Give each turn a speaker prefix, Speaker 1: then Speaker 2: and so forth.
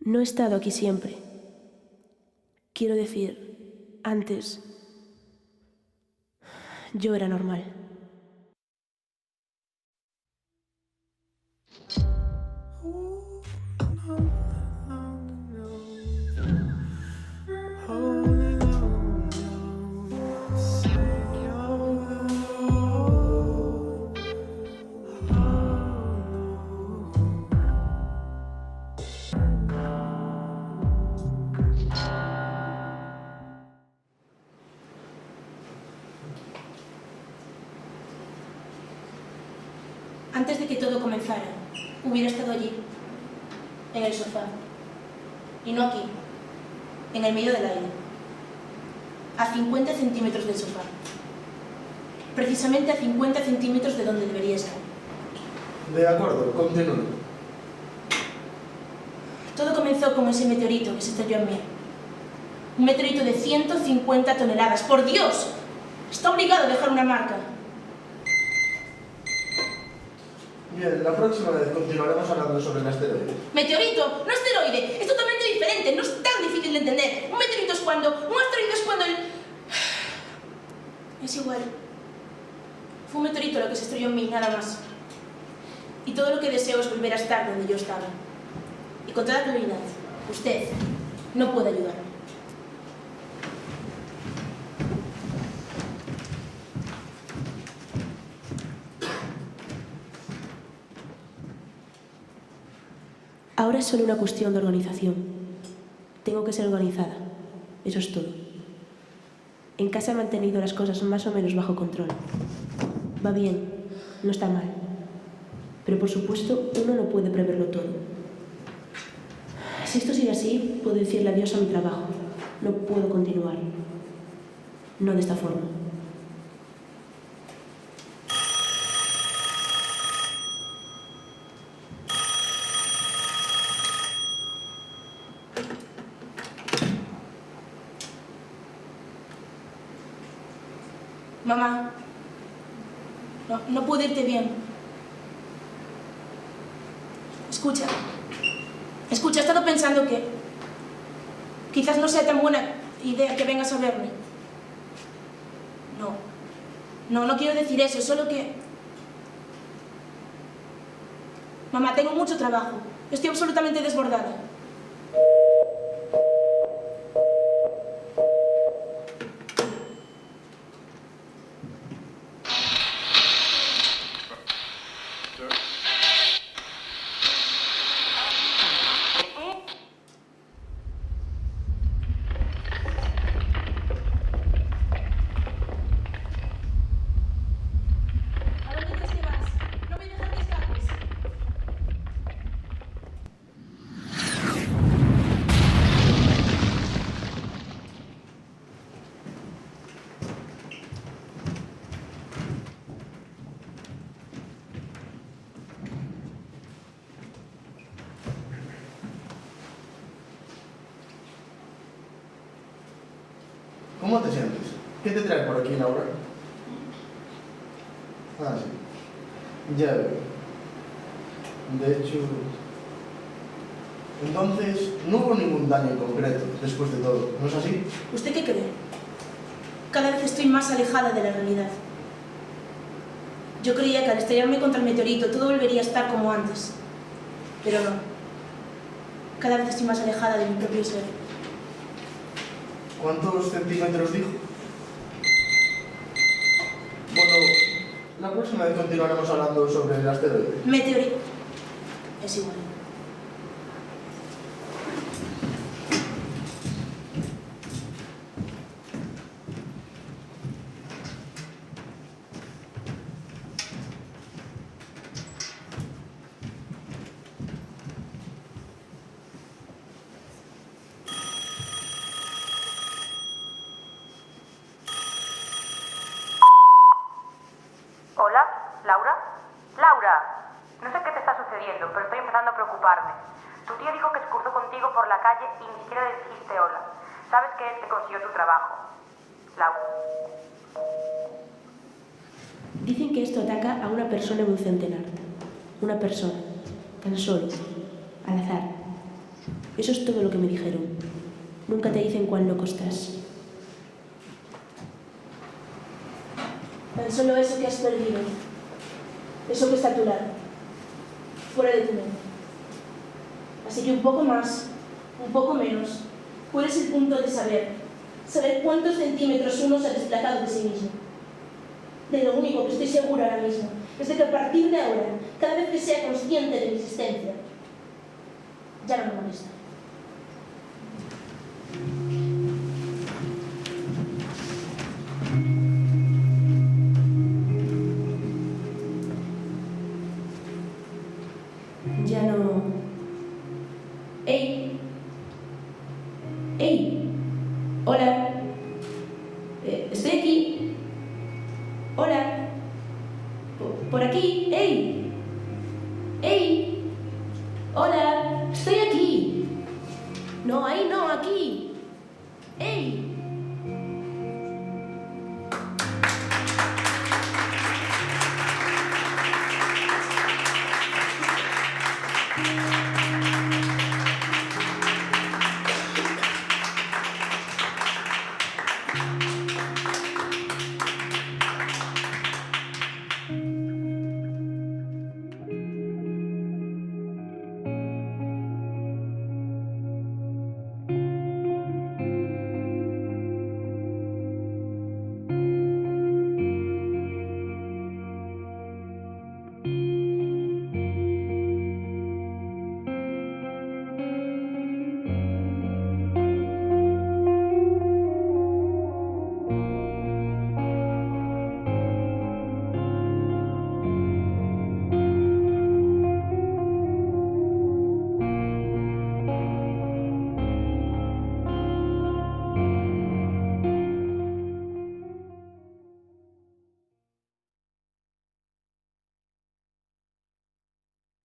Speaker 1: No he estado aquí siempre. Quiero decir, antes yo era normal. Antes de que todo comenzara, hubiera estado allí, en el sofá, y no aquí, en el medio del aire, a 50 centímetros del sofá, precisamente a 50 centímetros de donde debería estar.
Speaker 2: De acuerdo, continúe.
Speaker 1: Todo comenzó con ese meteorito que se estrelló en mí. Un meteorito de 150 toneladas. ¡Por Dios! Está obligado a dejar una marca.
Speaker 2: Bien, la próxima vez continuaremos hablando sobre el asteroide.
Speaker 1: Meteorito, no asteroide. Es totalmente diferente. No es tan difícil de entender. Un meteorito es cuando... Un asteroide es cuando el... Es igual. Fue un meteorito lo que se estrelló en mí, nada más. Y todo lo que deseo es volver a estar donde yo estaba. Y con toda claridad, usted no puede ayudarme. Ahora es solo una cuestión de organización. Tengo que ser organizada. Eso es todo. En casa he mantenido las cosas más o menos bajo control. Va bien, no está mal. Pero por supuesto, uno no puede preverlo todo. Si esto sigue así, puedo decirle adiós a mi trabajo. No puedo continuar. No de esta forma. Mamá, no puedo irte bien. Escucha, he estado pensando que quizás no sea tan buena idea que vengas a verme. No quiero decir eso, solo que... Mamá, tengo mucho trabajo. Estoy absolutamente desbordada.
Speaker 2: ¿Cómo te sientes? ¿Qué te trae por aquí, Laura? Ah, sí. Ya veo. De hecho... Entonces, no hubo ningún daño en concreto, después de todo, ¿no es así?
Speaker 1: ¿Usted qué cree? Cada vez estoy más alejada de la realidad. Yo creía que al estrellarme contra el meteorito todo volvería a estar como antes. Pero no. Cada vez estoy más alejada de mi propio ser.
Speaker 2: ¿Cuántos centímetros dijo? Bueno, la próxima vez continuaremos hablando sobre el asteroide.
Speaker 1: Meteorito. Es igual.
Speaker 3: Hola, ¿Laura? Laura, no sé qué te está sucediendo, pero estoy empezando a preocuparme. Tu tía dijo que se cruzó contigo por la calle y ni siquiera le dijiste hola. Sabes que él te consiguió tu trabajo. Laura.
Speaker 1: Dicen que esto ataca a una persona en un centenar. Una persona, tan solo, al azar. Eso es todo lo que me dijeron. Nunca te dicen cuán loco estás.
Speaker 4: Tan solo eso que has perdido, eso que está a tu lado, fuera de tu mente. Así que un poco más, un poco menos, ¿cuál es el punto de saber cuántos centímetros uno se ha desplazado de sí mismo? De lo único que estoy segura ahora mismo es de que a partir de ahora, cada vez que sea consciente de mi existencia, ya no me molesta.
Speaker 1: Ya no... ¡Ey! ¡Ey! ¡Hola! Estoy aquí. ¡Hola! Por aquí. ¡Ey! ¡Ey! ¡Hola! ¡Estoy aquí! No, ahí no, aquí. ¡Ey!